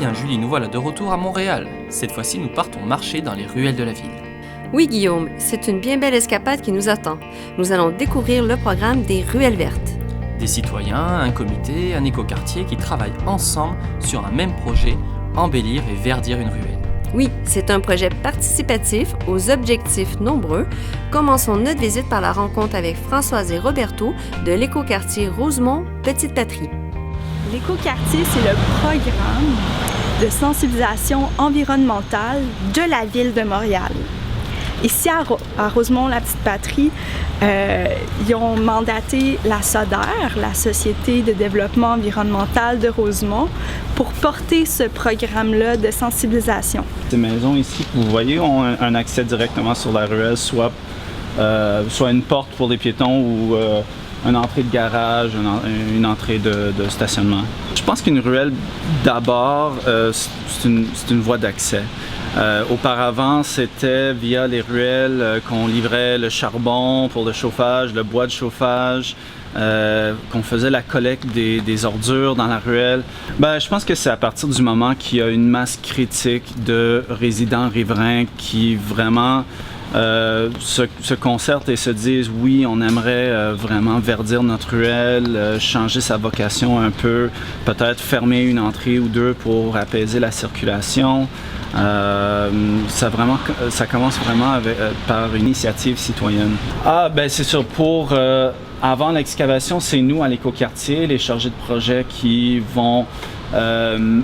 bien Julie, nous voilà de retour à Montréal. Cette fois-ci, nous partons marcher dans les ruelles de la ville. Oui, Guillaume, c'est une bien belle escapade qui nous attend. Nous allons découvrir le programme des Ruelles vertes. Des citoyens, un comité, un écoquartier qui travaillent ensemble sur un même projet, embellir et verdir une ruelle. Oui, c'est un projet participatif aux objectifs nombreux. Commençons notre visite par la rencontre avec Françoise et Roberto de l'écoquartier Rosemont-Petite-Patrie. L'écoquartier, c'est le programme de sensibilisation environnementale de la ville de Montréal. Ici, à Rosemont-la-Petite-Patrie, ils ont mandaté la SODER, la Société de développement environnemental de Rosemont, pour porter ce programme-là de sensibilisation. Ces maisons ici que vous voyez ont un accès directement sur la ruelle, soit une porte pour les piétons ou une entrée de garage, une entrée de stationnement. Je pense qu'une ruelle, d'abord, c'est une voie d'accès. Auparavant, c'était via les ruelles qu'on livrait le charbon pour le chauffage, le bois de chauffage, qu'on faisait la collecte des ordures dans la ruelle. Je pense que c'est à partir du moment qu'il y a une masse critique de résidents riverains qui vraiment se concertent et se disent oui, on aimerait vraiment verdir notre ruelle, changer sa vocation un peu, peut-être fermer une entrée ou deux pour apaiser la circulation. Ça commence vraiment par une initiative citoyenne. C'est sûr, avant l'excavation, c'est nous à l'écoquartier, les chargés de projet qui vont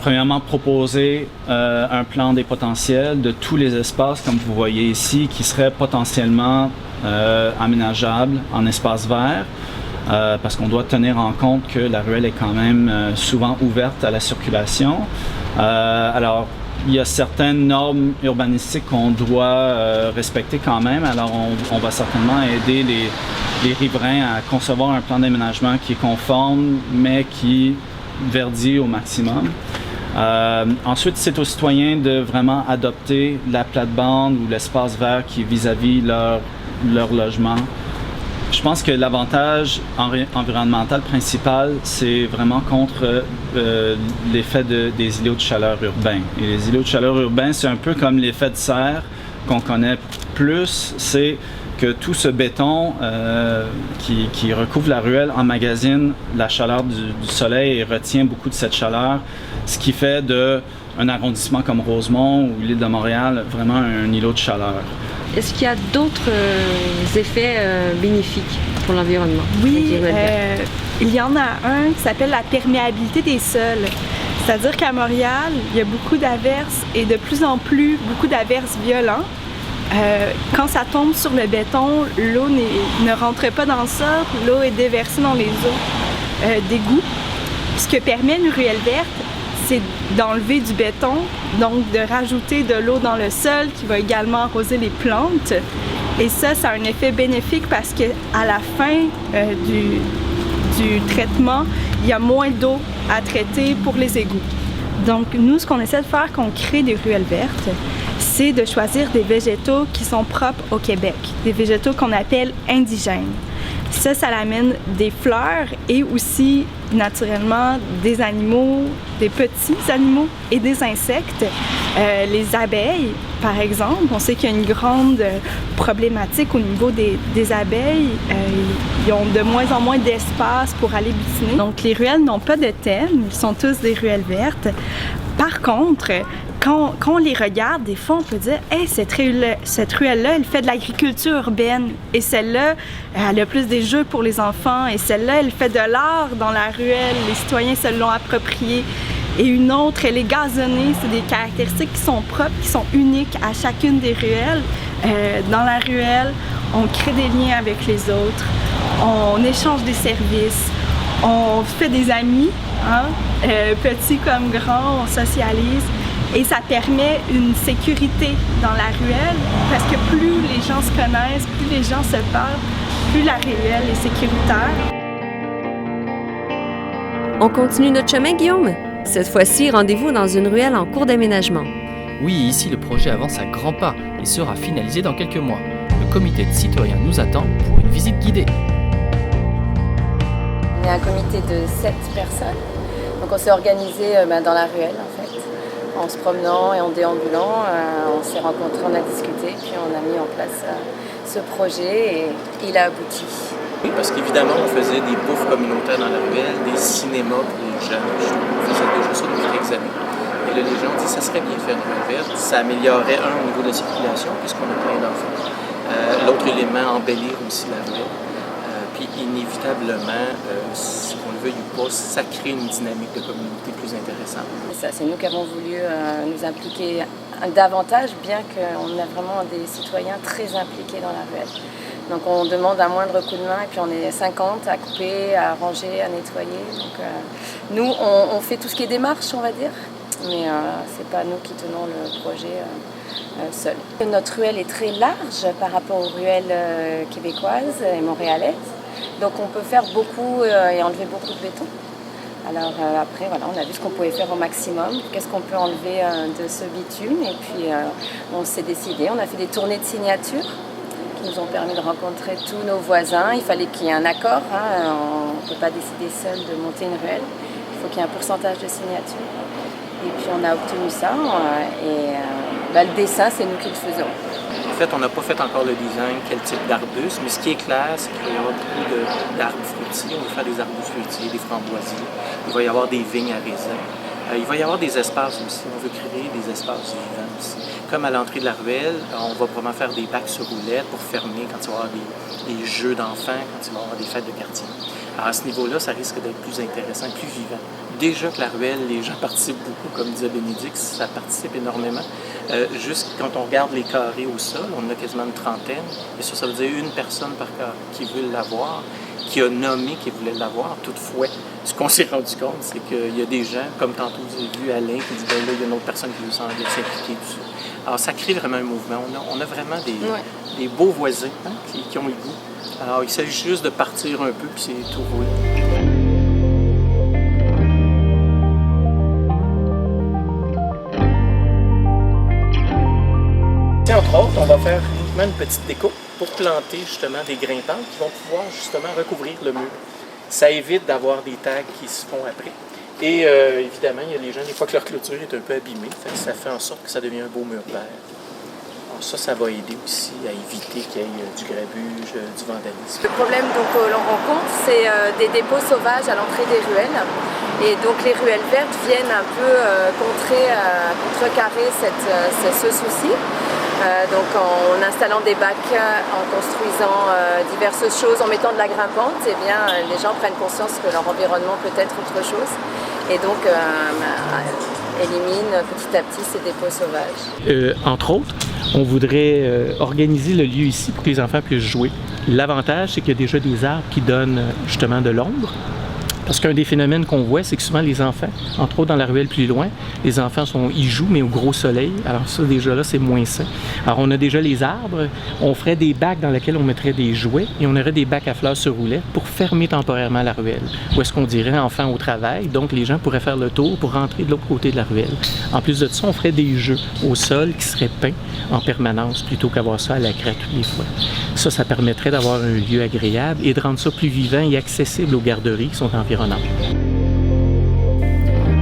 premièrement proposer un plan des potentiels de tous les espaces, comme vous voyez ici, qui seraient potentiellement aménageables en espace vert. Parce qu'on doit tenir en compte que la ruelle est quand même souvent ouverte à la circulation. Alors, il y a certaines normes urbanistiques qu'on doit respecter quand même. Alors, on va certainement aider les riverains à concevoir un plan d'aménagement qui est conforme, mais qui verdit au maximum. Ensuite, c'est aux citoyens de vraiment adopter la plate-bande ou l'espace vert qui est vis-à-vis leur logement. Je pense que l'avantage environnemental principal, c'est vraiment contre l'effet des îlots de chaleur urbains. Et les îlots de chaleur urbains, c'est un peu comme l'effet de serre qu'on connaît plus. C'est que tout ce béton qui recouvre la ruelle emmagasine la chaleur du soleil et retient beaucoup de cette chaleur, ce qui fait d'un arrondissement comme Rosemont ou l'île de Montréal vraiment un îlot de chaleur. Est-ce qu'il y a d'autres effets bénéfiques pour l'environnement? Oui, il y en a un qui s'appelle la perméabilité des sols. C'est-à-dire qu'à Montréal, il y a beaucoup d'averses et de plus en plus beaucoup d'averses violentes. Quand ça tombe sur le béton, l'eau ne rentre pas dans le sol, l'eau est déversée dans les eaux d'égouts. Ce que permet une ruelle verte, c'est d'enlever du béton, donc de rajouter de l'eau dans le sol qui va également arroser les plantes. Et ça a un effet bénéfique parce qu'à la fin du traitement, il y a moins d'eau à traiter pour les égouts. Donc nous, ce qu'on essaie de faire quand on crée des ruelles vertes, c'est de choisir des végétaux qui sont propres au Québec, des végétaux qu'on appelle indigènes. Ça amène des fleurs et aussi, naturellement, des animaux, des petits animaux et des insectes. Les abeilles, par exemple, on sait qu'il y a une grande problématique au niveau des abeilles. Ils ont de moins en moins d'espace pour aller butiner. Donc, les ruelles n'ont pas de thème, ils sont tous des ruelles vertes. Par contre, quand on les regarde, des fois, on peut dire « Hey, cette ruelle-là, elle fait de l'agriculture urbaine. Et celle-là, elle a plus des jeux pour les enfants. Et celle-là, elle fait de l'art dans la ruelle. Les citoyens se l'ont appropriée. Et une autre, elle est gazonnée. » C'est des caractéristiques qui sont propres, qui sont uniques à chacune des ruelles. Dans la ruelle, on crée des liens avec les autres. On échange des services. On fait des amis, petits comme grands, on socialise. Et ça permet une sécurité dans la ruelle parce que plus les gens se connaissent, plus les gens se parlent, plus la ruelle est sécuritaire. On continue notre chemin, Guillaume? Cette fois-ci, rendez-vous dans une ruelle en cours d'aménagement. Oui, ici le projet avance à grands pas et sera finalisé dans quelques mois. Le comité de citoyens nous attend pour une visite guidée. On est un comité de 7 personnes, donc on s'est organisé dans la ruelle en fait. en se promenant et en déambulant, on s'est rencontrés, on a discuté, puis on a mis en place ce projet et il a abouti. Oui, parce qu'évidemment, on faisait des bouffes communautaires dans la ruelle, des cinémas pour les jeunes. On faisait déjà ça depuis quelques années. Et là, les gens ont dit que ça serait bien de faire une ruelle verte. Ça améliorerait, au niveau de la circulation, puisqu'on a plein d'enfants. L'autre élément, embellir aussi la ruelle. Puis inévitablement, si on le veuille ou pas, ça crée une dynamique de communauté plus intéressante. C'est nous qui avons voulu nous impliquer davantage, bien qu'on a vraiment des citoyens très impliqués dans la ruelle. Donc on demande un moindre coup de main et puis on est 50 à couper, à ranger, à nettoyer. Donc nous, on fait tout ce qui est démarche, on va dire, mais c'est pas nous qui tenons le projet seul. Notre ruelle est très large par rapport aux ruelles québécoises et montréalaises. Donc on peut faire beaucoup et enlever beaucoup de béton. Alors après, voilà, on a vu ce qu'on pouvait faire au maximum, qu'est-ce qu'on peut enlever de ce bitume. Et puis on s'est décidé, on a fait des tournées de signatures qui nous ont permis de rencontrer tous nos voisins. Il fallait qu'il y ait un accord, on ne peut pas décider seul de monter une ruelle. Il faut qu'il y ait un pourcentage de signatures. Et puis on a obtenu ça le dessin, c'est nous qui le faisons. En fait, on n'a pas fait encore le design, quel type d'arbustes, mais ce qui est clair, c'est qu'il y aura beaucoup d'arbres fruitiers. On va faire des arbres fruitiers, des framboisiers. Il va y avoir des vignes à raisin. Il va y avoir des espaces aussi. On veut créer des espaces vivants aussi. Comme à l'entrée de la ruelle, on va probablement faire des bacs sur roulettes pour fermer quand il va y avoir des jeux d'enfants, quand il va y avoir des fêtes de quartier. Alors à ce niveau-là, ça risque d'être plus intéressant, plus vivant. Déjà que la ruelle, les gens participent beaucoup, comme disait Bénédicte, ça participe énormément. Juste quand on regarde les carrés au sol, on en a quasiment une trentaine. Et ça veut dire une personne par carré qui veut l'avoir, qui a nommé qu'il voulait l'avoir. Toutefois, ce qu'on s'est rendu compte, c'est qu'il y a des gens, comme tantôt vous avez vu Alain, qui dit ben là, il y a une autre personne qui veut s'impliquer, tout ça. Alors ça crée vraiment un mouvement. On a vraiment des beaux voisins qui ont le goût. Alors il s'agit juste de partir un peu, puis c'est tout roule. Entre autres, on va faire uniquement une petite déco pour planter justement des grimpants qui vont pouvoir justement recouvrir le mur. Ça évite d'avoir des tags qui se font après. Et évidemment, il y a les gens, des fois que leur clôture est un peu abîmée, ça fait en sorte que ça devient un beau mur vert. Alors ça va aider aussi à éviter qu'il y ait du grabuge, du vandalisme. Le problème que l'on rencontre, c'est des dépôts sauvages à l'entrée des ruelles. Et donc les ruelles vertes viennent un peu contrecarrer ce souci. Donc en installant des bacs, en construisant diverses choses, en mettant de la grimpante, eh bien, les gens prennent conscience que leur environnement peut être autre chose et donc éliminent petit à petit ces dépôts sauvages. Entre autres, on voudrait organiser le lieu ici pour que les enfants puissent jouer. L'avantage, c'est qu'il y a déjà des arbres qui donnent justement de l'ombre. Parce qu'un des phénomènes qu'on voit, c'est que souvent les enfants, entre autres dans la ruelle plus loin, les enfants ils jouent, mais au gros soleil. Alors ça, déjà là, c'est moins sain. Alors on a déjà les arbres. On ferait des bacs dans lesquels on mettrait des jouets et on aurait des bacs à fleurs sur roulettes pour fermer temporairement la ruelle. Ou est-ce qu'on dirait enfants au travail? Donc les gens pourraient faire le tour pour rentrer de l'autre côté de la ruelle. En plus de ça, on ferait des jeux au sol qui seraient peints en permanence plutôt qu'avoir ça à la craie tous les fois. Ça permettrait d'avoir un lieu agréable et de rendre ça plus vivant et accessible aux garderies qui sont environnantes.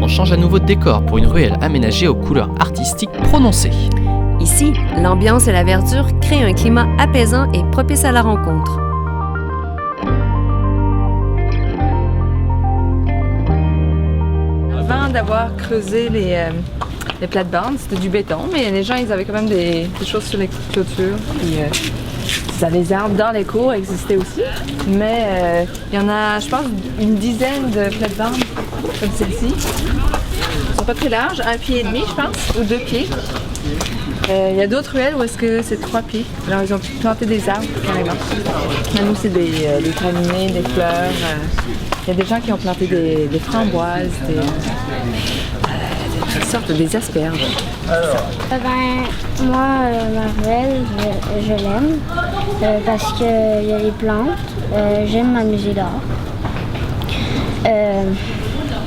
On change à nouveau de décor pour une ruelle aménagée aux couleurs artistiques prononcées. Ici, l'ambiance et la verdure créent un climat apaisant et propice à la rencontre. Avant d'avoir creusé les plates-bandes, c'était du béton, mais les gens, ils avaient quand même des choses sur les clôtures. Les arbres dans les cours existaient aussi, mais il y en a, je pense, une dizaine de plates-bandes comme celle-ci. Elles sont pas très larges, 1,5 pied, je pense, ou 2 pieds. Il y a d'autres ruelles où est-ce que c'est 3 pieds. Alors ils ont planté des arbres carrément. Nous, c'est des palmiers, des fleurs. Il y a des gens qui ont planté des framboises, toutes sortes des asperges. Moi, ma ruelle, je l'aime parce qu'il y a les plantes. J'aime m'amuser dehors.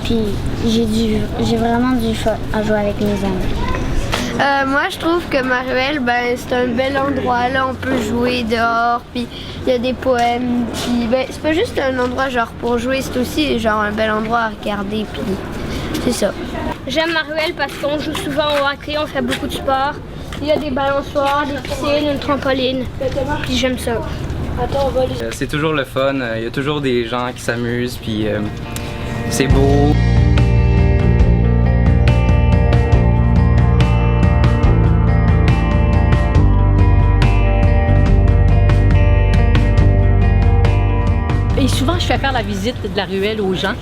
Puis j'ai vraiment du fun à jouer avec mes amis. Moi, je trouve que ma ruelle, c'est un bel endroit. Là, on peut jouer dehors, puis il y a des poèmes. Puis, c'est pas juste un endroit genre pour jouer, c'est aussi genre un bel endroit à regarder. Puis c'est ça. J'aime ma ruelle parce qu'on joue souvent au hockey, on fait beaucoup de sport. Il y a des balançoires, des piscines, une trampoline. Puis j'aime ça. C'est toujours le fun, il y a toujours des gens qui s'amusent, puis c'est beau. Et souvent, je fais faire la visite de la ruelle aux gens.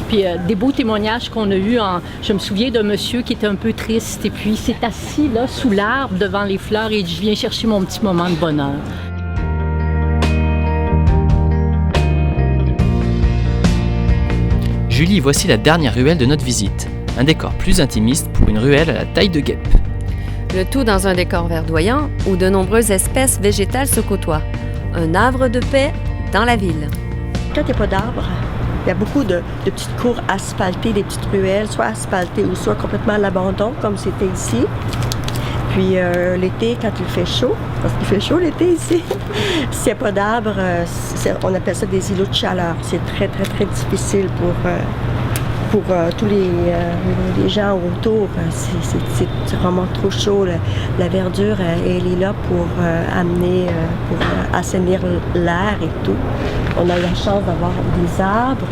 Puis des beaux témoignages qu'on a eus. Je me souviens d'un monsieur qui était un peu triste et puis il s'est assis là sous l'arbre devant les fleurs et je viens chercher mon petit moment de bonheur. Julie, voici la dernière ruelle de notre visite. Un décor plus intimiste pour une ruelle à la taille de guêpe. Le tout dans un décor verdoyant où de nombreuses espèces végétales se côtoient. Un havre de paix dans la ville. Quand il n'y a pas d'arbres, il y a beaucoup de petites cours asphaltées, des petites ruelles, soit asphaltées ou soit complètement à l'abandon, comme c'était ici. Puis l'été, quand il fait chaud, parce qu'il fait chaud l'été ici, s'il n'y a pas d'arbres, on appelle ça des îlots de chaleur. C'est très, très, très difficile pour tous les gens autour. C'est vraiment trop chaud. La verdure, elle est là pour amener, pour assainir l'air et tout. On a la chance d'avoir des arbres.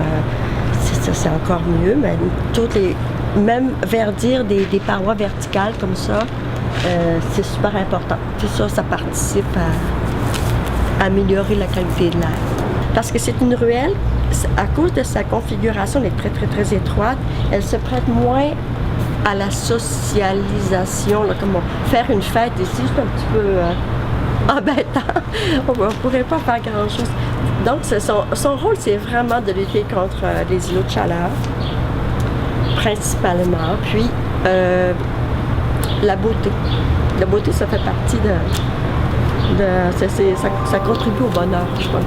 C'est encore mieux, mais même verdir des parois verticales comme ça, c'est super important. Tout ça, ça participe à améliorer la qualité de l'air. Parce que c'est une ruelle, à cause de sa configuration, elle est très, très, très étroite, elle se prête moins à la socialisation. Là, comme faire une fête ici, c'est un petit peu embêtant. On ne pourrait pas faire grand-chose. Donc, son rôle, c'est vraiment de lutter contre les îlots de chaleur, principalement. Puis, la beauté. La beauté, ça fait partie ça contribue au bonheur, je pense.